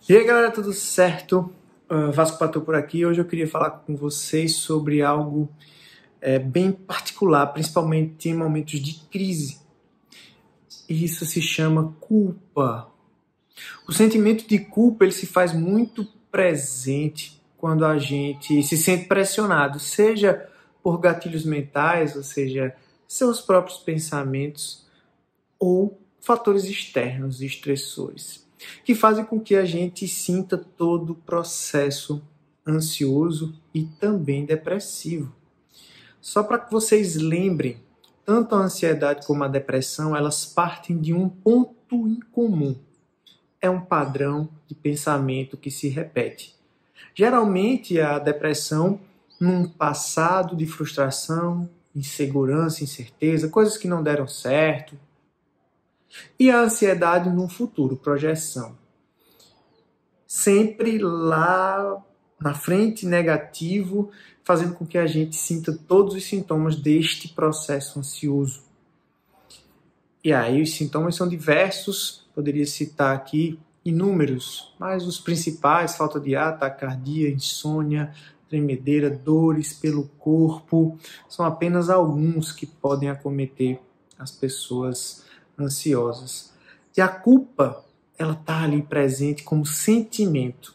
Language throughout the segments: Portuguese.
E aí galera, tudo certo? Vasco Pato por aqui. Hoje eu queria falar com vocês sobre algo bem particular, principalmente em momentos de crise. E isso se chama culpa. O sentimento de culpa ele se faz muito presente quando a gente se sente pressionado, seja por gatilhos mentais, ou seja, seus próprios pensamentos, ou fatores externos, estressores, que fazem com que a gente sinta todo o processo ansioso e também depressivo. Só para que vocês lembrem, tanto a ansiedade como a depressão, elas partem de um ponto em comum. É um padrão de pensamento que se repete. Geralmente a depressão num passado de frustração, insegurança, incerteza, coisas que não deram certo. E a ansiedade num futuro, projeção. Sempre lá na frente, negativo, fazendo com que a gente sinta todos os sintomas deste processo ansioso. E aí os sintomas são diversos, poderia citar aqui inúmeros, mas os principais, falta de ar, taquicardia, insônia, tremedeira, dores pelo corpo, são apenas alguns que podem acometer as pessoas ansiosas. E a culpa, ela está ali presente como sentimento.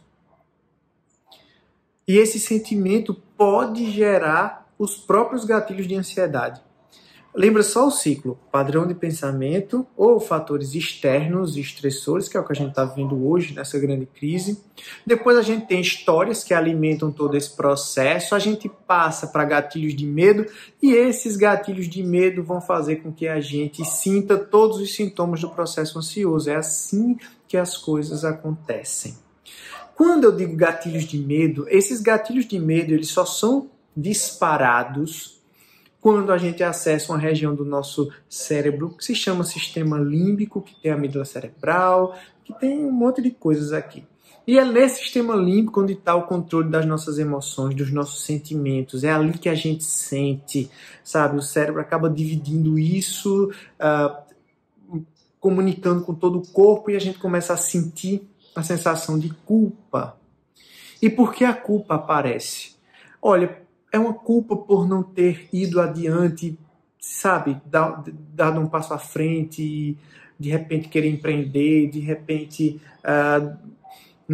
E esse sentimento pode gerar os próprios gatilhos de ansiedade. Lembra só o ciclo, padrão de pensamento ou fatores externos, estressores, que é o que a gente está vendo hoje nessa grande crise. Depois a gente tem histórias que alimentam todo esse processo, a gente passa para gatilhos de medo e esses gatilhos de medo vão fazer com que a gente sinta todos os sintomas do processo ansioso. É assim que as coisas acontecem. Quando eu digo gatilhos de medo, esses gatilhos de medo eles só são disparados quando a gente acessa uma região do nosso cérebro que se chama sistema límbico, que tem a amígdala cerebral, que tem um monte de coisas aqui. E é nesse sistema límbico onde está o controle das nossas emoções, dos nossos sentimentos. É ali que a gente sente, sabe? O cérebro acaba dividindo isso, comunicando com todo o corpo e a gente começa a sentir a sensação de culpa. E por que a culpa aparece? Olha, é uma culpa por não ter ido adiante, sabe? Dado um passo à frente e de repente querer empreender, de repente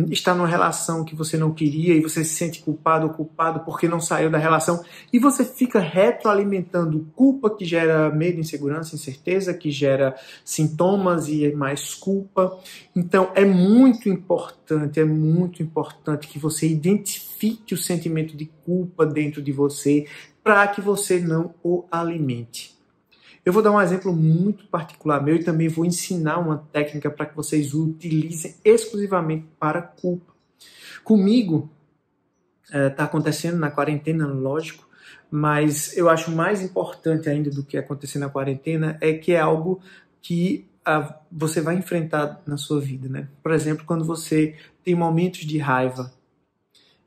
estar numa relação que você não queria e você se sente culpado ou culpado porque não saiu da relação e você fica retroalimentando culpa que gera medo, insegurança, incerteza, que gera sintomas e mais culpa. Então é muito importante que você identifique o sentimento de culpa dentro de você para que você não o alimente. Eu vou dar um exemplo muito particular meu e também vou ensinar uma técnica para que vocês utilizem exclusivamente para culpa. Comigo, está acontecendo na quarentena, lógico, mas eu acho mais importante ainda do que acontecer na quarentena é que é algo que você vai enfrentar na sua vida, né? Por exemplo, quando você tem momentos de raiva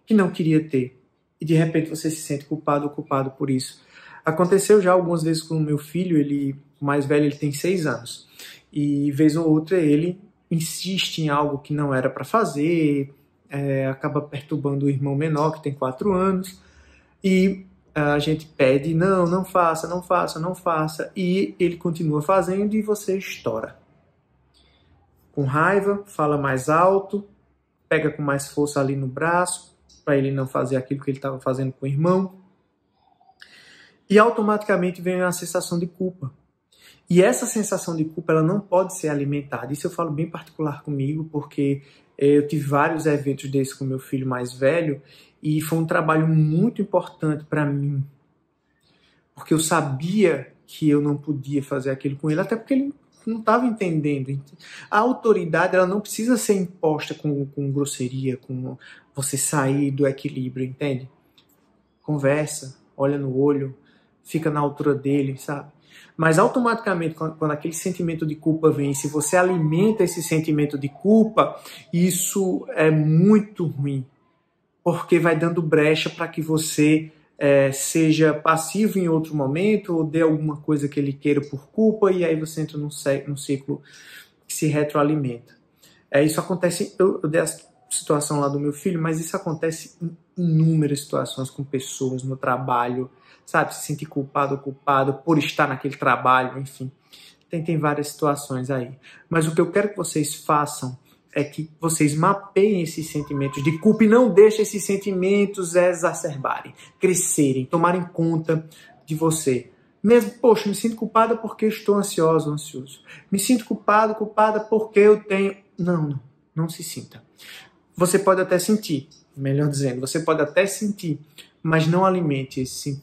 que não queria ter e de repente você se sente culpado ou culpado por isso. Aconteceu já algumas vezes com o meu filho, o mais velho, ele tem 6 anos. E vez ou outra ele insiste em algo que não era para fazer, acaba perturbando o irmão menor, que tem 4 anos. E a gente pede, não faça, não faça, não faça. E ele continua fazendo e você estoura. Com raiva, fala mais alto, pega com mais força ali no braço, para ele não fazer aquilo que ele estava fazendo com o irmão. E automaticamente vem uma sensação de culpa. E essa sensação de culpa ela não pode ser alimentada. Isso eu falo bem particular comigo, porque eu tive vários eventos desses com meu filho mais velho e foi um trabalho muito importante para mim. Porque eu sabia que eu não podia fazer aquilo com ele, até porque ele não estava entendendo. A autoridade ela não precisa ser imposta com grosseria, com você sair do equilíbrio, entende? Conversa, olha no olho, fica na altura dele, sabe? Mas automaticamente, quando aquele sentimento de culpa vem, se você alimenta esse sentimento de culpa, isso é muito ruim, porque vai dando brecha para que você seja passivo em outro momento, ou dê alguma coisa que ele queira por culpa, e aí você entra num ciclo que se retroalimenta. Isso acontece, eu dei situação lá do meu filho, mas isso acontece em inúmeras situações com pessoas no trabalho, sabe? Se sentir culpado ou culpado por estar naquele trabalho, enfim. Tem várias situações aí. Mas o que eu quero que vocês façam é que vocês mapeiem esses sentimentos de culpa e não deixem esses sentimentos exacerbarem, crescerem, tomarem conta de você. Mesmo, poxa, me sinto culpada porque estou ansioso, ansioso. Me sinto culpado, culpada porque eu tenho... Não se sinta. Você pode até sentir, melhor dizendo, você pode até sentir, mas não alimente esse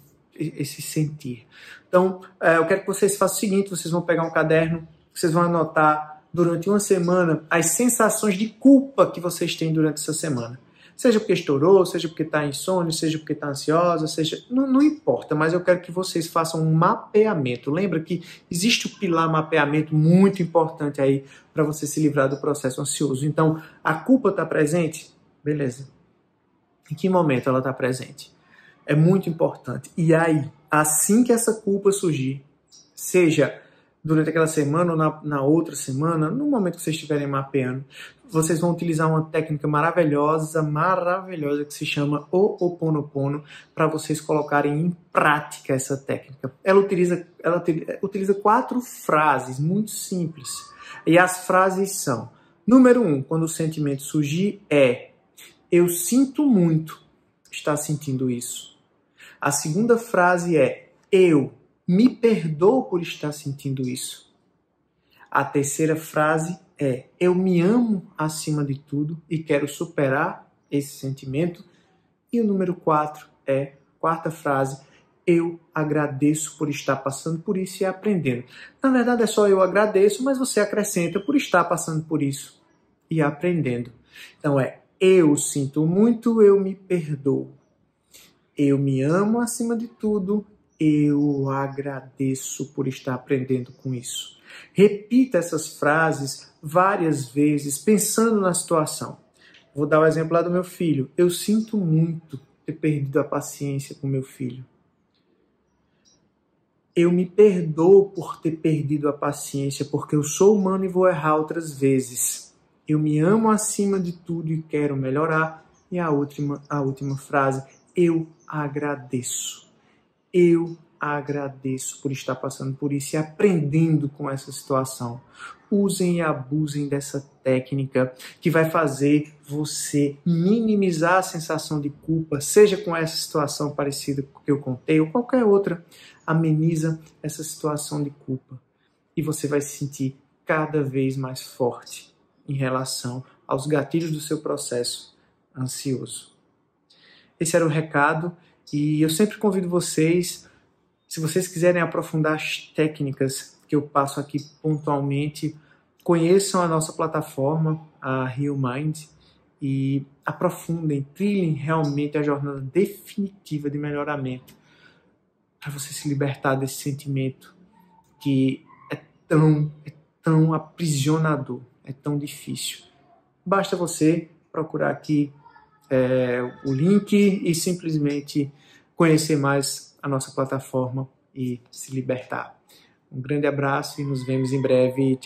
sentir. Então, eu quero que vocês façam o seguinte, vocês vão pegar um caderno, vocês vão anotar durante uma semana as sensações de culpa que vocês têm durante essa semana. Seja porque estourou, seja porque está insônia, seja porque está ansiosa, seja... Não importa, mas eu quero que vocês façam um mapeamento. Lembra que existe o pilar mapeamento muito importante aí para você se livrar do processo ansioso. Então, a culpa está presente? Beleza. Em que momento ela está presente? É muito importante. E aí, assim que essa culpa surgir, seja durante aquela semana ou na outra semana, no momento que vocês estiverem mapeando, vocês vão utilizar uma técnica maravilhosa que se chama Ho'oponopono para vocês colocarem em prática essa técnica. Ela utiliza 4 frases muito simples. E as frases são: número 1, quando o sentimento surgir, eu sinto muito estar sentindo isso. A segunda frase é: eu me perdoo por estar sentindo isso. A terceira frase é: eu me amo acima de tudo e quero superar esse sentimento. E o número 4 é, quarta frase, eu agradeço por estar passando por isso e aprendendo. Na verdade é só eu agradeço, mas você acrescenta por estar passando por isso e aprendendo. Então eu sinto muito, eu me perdoo. Eu me amo acima de tudo, eu agradeço por estar aprendendo com isso. Repita essas frases várias vezes, pensando na situação. Vou dar o exemplo lá do meu filho. Eu sinto muito ter perdido a paciência com meu filho. Eu me perdoo por ter perdido a paciência, porque eu sou humano e vou errar outras vezes. Eu me amo acima de tudo e quero melhorar. E a última frase, eu agradeço. Eu agradeço por estar passando por isso e aprendendo com essa situação. Usem e abusem dessa técnica que vai fazer você minimizar a sensação de culpa, seja com essa situação parecida com que eu contei ou qualquer outra. Ameniza essa situação de culpa e você vai se sentir cada vez mais forte em relação aos gatilhos do seu processo ansioso. Esse era o recado e eu sempre convido vocês, se vocês quiserem aprofundar as técnicas que eu passo aqui pontualmente, conheçam a nossa plataforma, a Heal Mind, e aprofundem, trilhem realmente a jornada definitiva de melhoramento para você se libertar desse sentimento que é tão aprisionador, é tão difícil. Basta você procurar aqui o link e simplesmente conhecer mais a nossa plataforma e se libertar. Um grande abraço e nos vemos em breve.